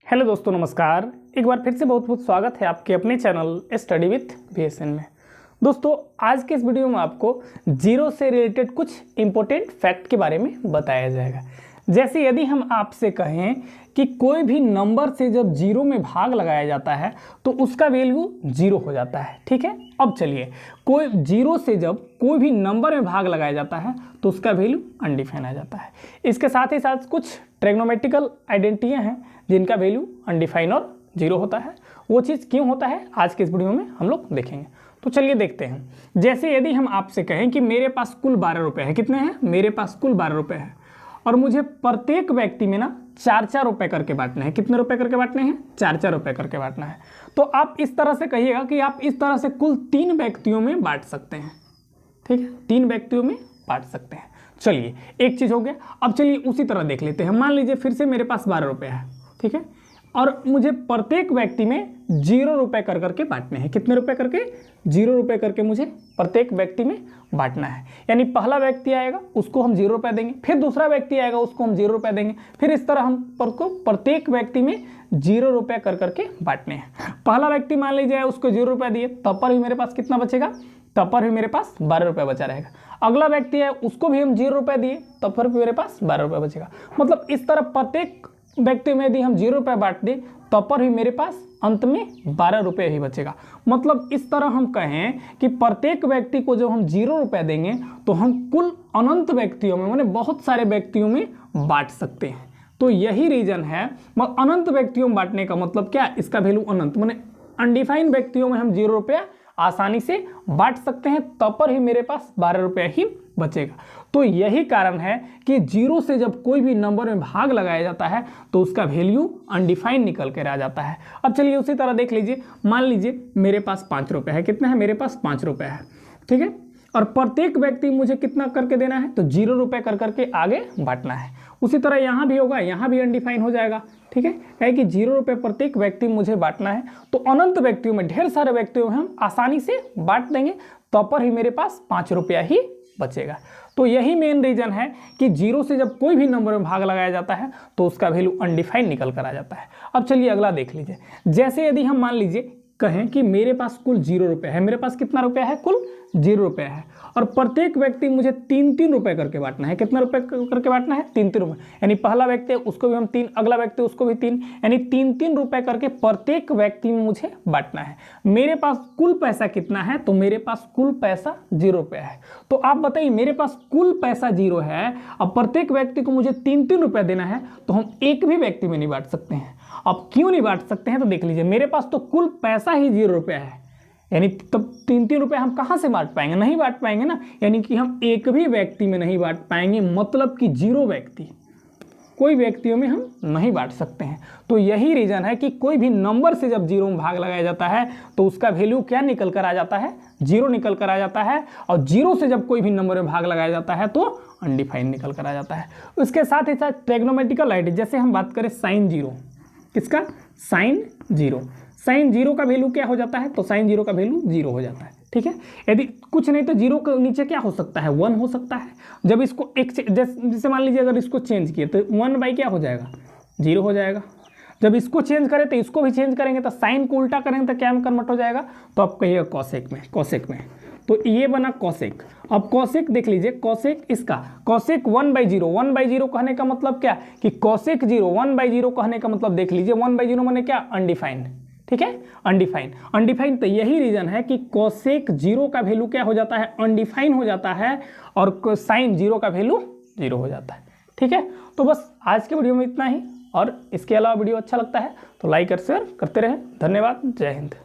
Hello दोस्तों, नमस्कार। एक बार फिर से बहुत बहुत स्वागत है आपके अपने चैनल स्टडी विथ VSN में। दोस्तों, आज के इस वीडियो में आपको जीरो से रिलेटेड कुछ इंपॉर्टेंट फैक्ट के बारे में बताया जाएगा। जैसे यदि हम आपसे कहें कि कोई भी नंबर से जब जीरो में भाग लगाया जाता है तो उसका वैल्यू जीरो हो जाता है। ठीक है, अब चलिए, कोई जीरो से जब कोई भी नंबर में भाग लगाया जाता है तो उसका वैल्यू अनडिफाइन आ जाता है। इसके साथ ही साथ कुछ ट्रिग्नोमेट्रिकल आइडेंटिटियाँ हैं जिनका वैल्यू अनडिफाइन और जीरो होता है। वो चीज़ क्यों होता है आज के इस वीडियो में हम लोग देखेंगे। तो चलिए देखते हैं। जैसे यदि हम आपसे कहें कि मेरे पास कुल 12 रुपये है, कितने हैं? मेरे पास कुल 12 रुपये है और मुझे प्रत्येक व्यक्ति में ना 4-4 रुपये करके बांटने हैं। कितने रुपए करके बांटने हैं? 4-4 रुपये करके बांटना है। तो आप इस तरह से कहिएगा कि आप इस तरह से कुल 3 व्यक्तियों में बांट सकते हैं। ठीक है, 3 व्यक्तियों में बांट सकते हैं। चलिए, एक चीज़ हो गया। अब चलिए उसी तरह देख लेते हैं। मान लीजिए फिर से मेरे पास 12 रुपये है, ठीक है, और मुझे प्रत्येक व्यक्ति में 0 रुपये कर करके बांटने हैं। कितने रुपए करके? 0 रुपये करके मुझे प्रत्येक व्यक्ति में बांटना है। यानी पहला व्यक्ति आएगा उसको हम 0 रुपये देंगे, फिर दूसरा व्यक्ति आएगा उसको हम 0 रुपये देंगे, फिर इस तरह हम प्रत्येक व्यक्ति में 0 रुपये कर करके बांटने हैं। पहला व्यक्ति मान लीजिए उसको 0 रुपये दिए, तब पर भी मेरे पास कितना बचेगा? तब पर भी मेरे पास 12 रुपये बचा रहेगा। अगला व्यक्ति है उसको भी हम 0 रुपये दिए, तब पर भी मेरे पास 12 रुपये बचेगा। मतलब इस तरह प्रत्येक व्यक्ति में यदि हम 0 रुपये बांट दें तब पर भी मेरे पास अंत में 12 रुपये ही बचेगा। मतलब इस तरह हम कहें कि प्रत्येक व्यक्ति को जब हम 0 रुपये देंगे तो हम कुल अनंत व्यक्तियों में, माने बहुत सारे व्यक्तियों में बांट सकते हैं। तो यही रीजन है। अनंत व्यक्तियों में बांटने का मतलब क्या? इसका वैल्यू अनंत, माने अनडिफाइंड व्यक्तियों में हम 0 रुपया आसानी से बांट सकते हैं, तब पर ही मेरे पास 12 रुपये ही बचेगा। तो यही कारण है कि जीरो से जब कोई भी नंबर में भाग लगाया जाता है तो उसका वैल्यू अनडिफाइंड निकल कर आ जाता है। अब चलिए उसी तरह देख लीजिए। मान लीजिए मेरे पास 5 रुपये है। कितना है? मेरे पास 5 रुपये है, ठीक है, और प्रत्येक व्यक्ति मुझे कितना करके देना है? तो 0 रुपये कर करके आगे बांटना है। उसी तरह यहाँ भी होगा, यहाँ भी अनडिफाइन हो जाएगा। ठीक है, क्या कि 0 रुपये प्रत्येक व्यक्ति मुझे बांटना है, तो अनंत व्यक्तियों में, ढेर सारे व्यक्तियों में हम आसानी से बांट देंगे, तब पर ही मेरे पास 5 रुपया ही बचेगा। तो यही मेन रीजन है कि 0 से जब कोई भी नंबर में भाग लगाया जाता है तो उसका वैल्यू अनडिफाइंड निकल कर आ जाता है। अब चलिए अगला देख लीजिए। जैसे यदि हम मान लीजिए कहें कि मेरे पास कुल 0 रुपये है। मेरे पास कितना रुपया है? कुल 0 रुपये है और प्रत्येक व्यक्ति मुझे 3-3 रुपये करके बांटना है। कितना रुपये करके बांटना है? 3-3 रुपये। यानी पहला व्यक्ति है उसको भी हम 3, अगला व्यक्ति उसको भी 3, यानी 3-3 रुपये करके प्रत्येक व्यक्ति में मुझे बांटना है। मेरे पास कुल पैसा कितना है? तो मेरे पास कुल पैसा 0 रुपये है। तो आप बताइए, मेरे पास कुल पैसा 0 है, अब प्रत्येक व्यक्ति को मुझे 3-3 रुपये देना है, तो हम एक भी व्यक्ति में नहीं बांट सकते हैं। अब क्यों नहीं बांट सकते हैं? तो देख लीजिए, मेरे पास तो कुल पैसा ही 0 रुपया है, यानी तब 3-3 रुपये हम कहाँ से बांट पाएंगे? नहीं बांट पाएंगे ना। यानी कि हम एक भी व्यक्ति में नहीं बांट पाएंगे, मतलब कि 0 व्यक्ति, कोई व्यक्तियों में हम नहीं बांट सकते हैं। तो यही रीज़न है कि कोई भी नंबर से जब 0 में भाग लगाया जाता है तो उसका वैल्यू क्या निकल कर आ जाता है? 0 निकल कर आ जाता है। और 0 से जब कोई भी नंबर में भाग लगाया जाता है तो अनडिफाइंड निकल कर आ जाता है। उसके साथ ही साथ ट्रिग्नोमेट्रिकल आइडेंटिटी, जैसे हम बात करें साइन 0, किसका? साइन 0। साइन 0 का वैल्यू क्या हो जाता है? तो साइन 0 का वैल्यू 0 हो जाता है। ठीक है, यदि कुछ नहीं तो 0 के नीचे क्या हो सकता है? 1 हो सकता है। जब इसको एक जैसे मान लीजिए अगर इसको चेंज किए तो 1 बाई क्या हो जाएगा? 0 हो जाएगा। जब इसको चेंज करें तो इसको भी चेंज करेंगे, तो साइन को उल्टा करेंगे तो क्या में कन्वर्ट हो जाएगा? तो आप कहिएगा कॉसेक में, कॉसेक में। तो ये बना कॉसेक। अब कॉसेक देख लीजिए, कॉसेक इसका, कॉसेक 1/0। 1/0 कहने का मतलब क्या? कि कॉसेक 0, 1/0 कहने का मतलब देख लीजिए 1/0 माने क्या? अनडिफाइंड। ठीक है, अनडिफाइंड। अनडिफाइंड, तो यही रीजन है कि कॉसेक 0 का वैल्यू क्या हो जाता है? अनडिफाइंड हो जाता है, और साइन 0 का वैल्यू 0 हो जाता है। ठीक है, तो बस आज के वीडियो में इतना ही, और इसके अलावा वीडियो अच्छा लगता है तो लाइक और शेयर करते रहें। धन्यवाद, जय हिंद।